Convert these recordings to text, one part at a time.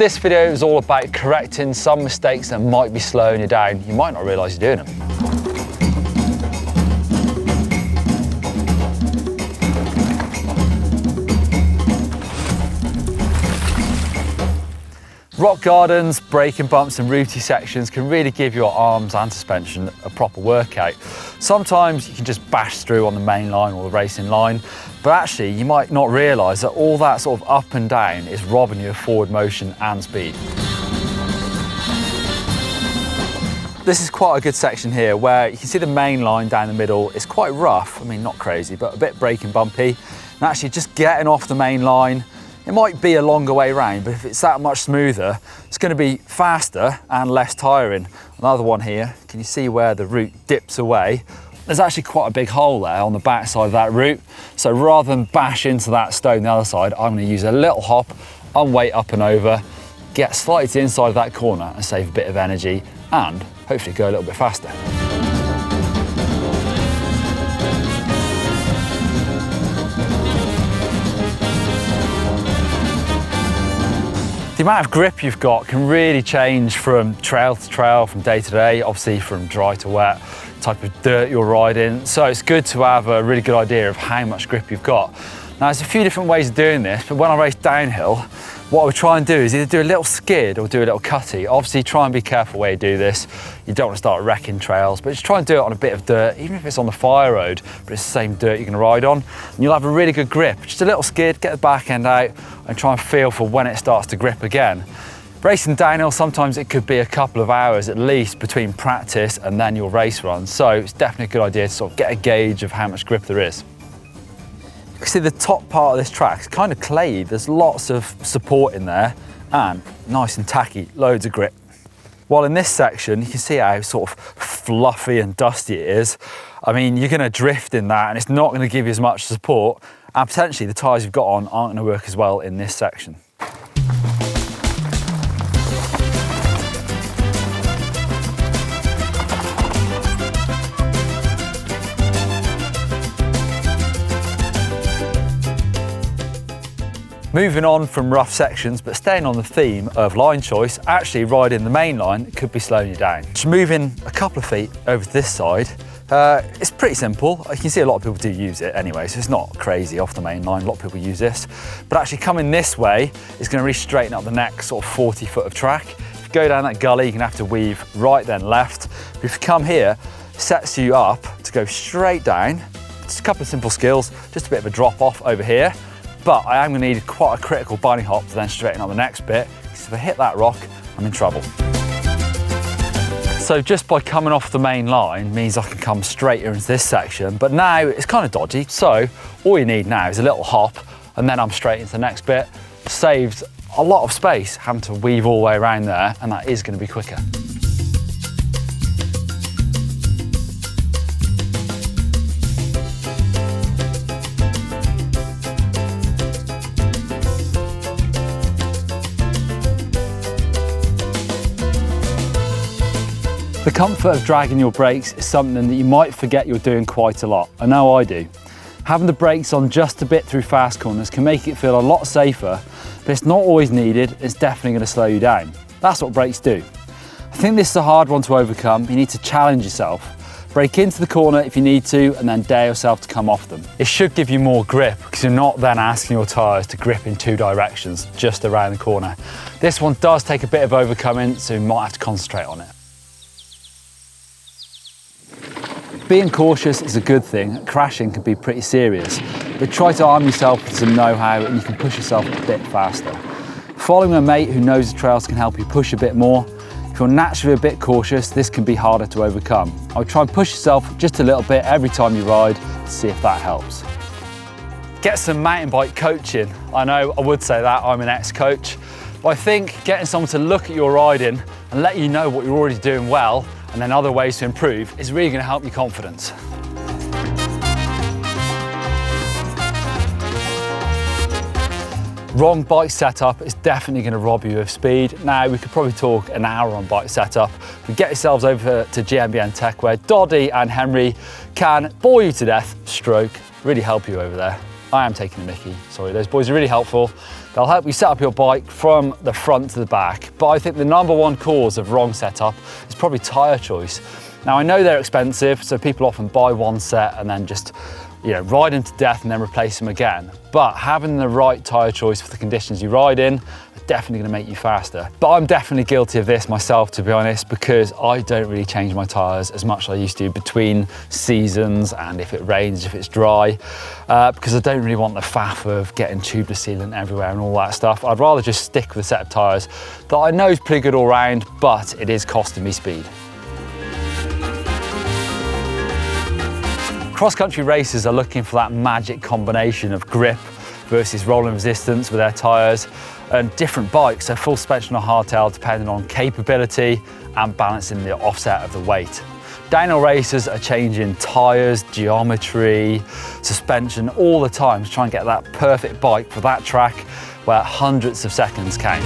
This video is all about correcting some mistakes that might be slowing you down. You might not realise you're doing them. Rock gardens, braking bumps and rooty sections can really give your arms and suspension a proper workout. Sometimes you can just bash through on the main line or the racing line, but actually you might not realise that all that sort of up and down is robbing you of forward motion and speed. This is quite a good section here where you can see the main line down the middle. It's quite rough, I mean not crazy, but a bit braking bumpy. And actually just getting off the main line, it might be a longer way round, but if it's that much smoother, it's going to be faster and less tiring. Another one here, can you see where the route dips away? There's actually quite a big hole there on the back side of that route. So rather than bash into that stone the other side, I'm going to use a little hop, unweight up and over, get slightly to the inside of that corner and save a bit of energy and hopefully go a little bit faster. The amount of grip you've got can really change from trail to trail, from day to day, obviously from dry to wet, type of dirt you're riding. So it's good to have a really good idea of how much grip you've got. Now there's a few different ways of doing this, but when I race downhill, what I would try and do is either do a little skid or do a little cutty. Obviously try and be careful where you do this. You don't want to start wrecking trails, but just try and do it on a bit of dirt, even if it's on the fire road, but it's the same dirt you're going to ride on. And you'll have a really good grip. Just a little skid, get the back end out and try and feel for when it starts to grip again. Racing downhill, sometimes it could be a couple of hours at least between practice and then your race run. So it's definitely a good idea to sort of get a gauge of how much grip there is. You can see the top part of this track is kind of clayey. There's lots of support in there and nice and tacky, loads of grip. While in this section, you can see how sort of fluffy and dusty it is. I mean, you're going to drift in that and it's not going to give you as much support, and potentially the tyres you've got on aren't going to work as well in this section. Moving on from rough sections, but staying on the theme of line choice, actually riding the main line could be slowing you down. Just moving a couple of feet over to this side, it's pretty simple. You can see a lot of people do use it anyway, so it's not crazy off the main line. A lot of people use this, but actually coming this way is going to really straighten up the next sort of 40 foot of track. If you go down that gully, you're going to have to weave right then left. But if you come here, it sets you up to go straight down. Just a couple of simple skills, just a bit of a drop off over here. But I am going to need quite a critical bunny hop to then straighten up the next bit, because if I hit that rock, I'm in trouble. So just by coming off the main line means I can come straight into this section, but now it's kind of dodgy. So all you need now is a little hop, and then I'm straight into the next bit. Saved a lot of space having to weave all the way around there, and that is going to be quicker. The comfort of dragging your brakes is something that you might forget you're doing quite a lot. I know I do. Having the brakes on just a bit through fast corners can make it feel a lot safer, but it's not always needed. It's definitely going to slow you down. That's what brakes do. I think this is a hard one to overcome. You need to challenge yourself. Brake into the corner if you need to, and then dare yourself to come off them. It should give you more grip because you're not then asking your tyres to grip in two directions, just around the corner. This one does take a bit of overcoming, so you might have to concentrate on it. Being cautious is a good thing. Crashing can be pretty serious, but try to arm yourself with some know-how and you can push yourself a bit faster. Following a mate who knows the trails can help you push a bit more. If you're naturally a bit cautious, this can be harder to overcome. I would try and push yourself just a little bit every time you ride to see if that helps. Get some mountain bike coaching. I know I would say that, I'm an ex-coach, but I think getting someone to look at your riding and let you know what you're already doing well and then other ways to improve is really going to help your confidence. Wrong bike setup is definitely going to rob you of speed. Now, we could probably talk an hour on bike setup. But get yourselves over to GMBN Tech, where Doddy and Henry can bore you to death, stroke, really help you over there. I am taking the mickey, sorry, those boys are really helpful. They'll help you set up your bike from the front to the back, but I think the number one cause of wrong setup is probably tyre choice. Now I know they're expensive, so people often buy one set and then just ride them to death and then replace them again. But having the right tyre choice for the conditions you ride in are definitely going to make you faster. But I'm definitely guilty of this myself, to be honest, because I don't really change my tyres as much as I used to between seasons, and if it rains, if it's dry, because I don't really want the faff of getting tubeless sealant everywhere and all that stuff. I'd rather just stick with a set of tyres that I know is pretty good all round, but it is costing me speed. Cross-country racers are looking for that magic combination of grip versus rolling resistance with their tyres, and different bikes, so full suspension or hardtail, depending on capability and balancing the offset of the weight. Downhill racers are changing tyres, geometry, suspension all the time to try and get that perfect bike for that track where hundreds of seconds count.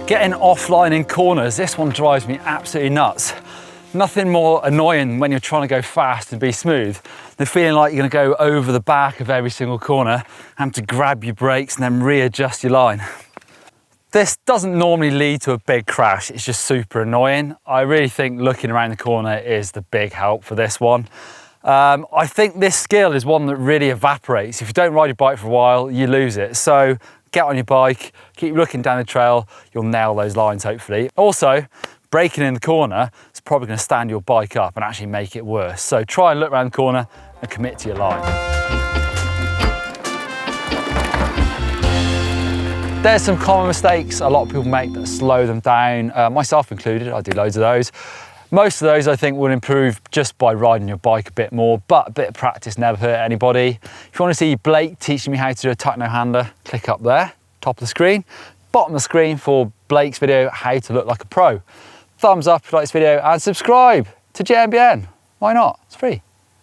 Getting offline in corners, this one drives me absolutely nuts. Nothing more annoying when you're trying to go fast and be smooth than feeling like you're going to go over the back of every single corner, having to grab your brakes and then readjust your line. This doesn't normally lead to a big crash, it's just super annoying. I really think looking around the corner is the big help for this one. I think this skill is one that really evaporates. If you don't ride your bike for a while, you lose it. So get on your bike, keep looking down the trail, you'll nail those lines hopefully. Also, braking in the corner is probably going to stand your bike up and actually make it worse. So try and look around the corner and commit to your line. There's some common mistakes a lot of people make that slow them down, myself included. I do loads of those. Most of those I think will improve just by riding your bike a bit more, but a bit of practice never hurt anybody. If you want to see Blake teaching me how to do a tuck no hander, click up there, top of the screen. Bottom of the screen for Blake's video, how to look like a pro. Thumbs up if you like this video and subscribe to GMBN. Why not? It's free.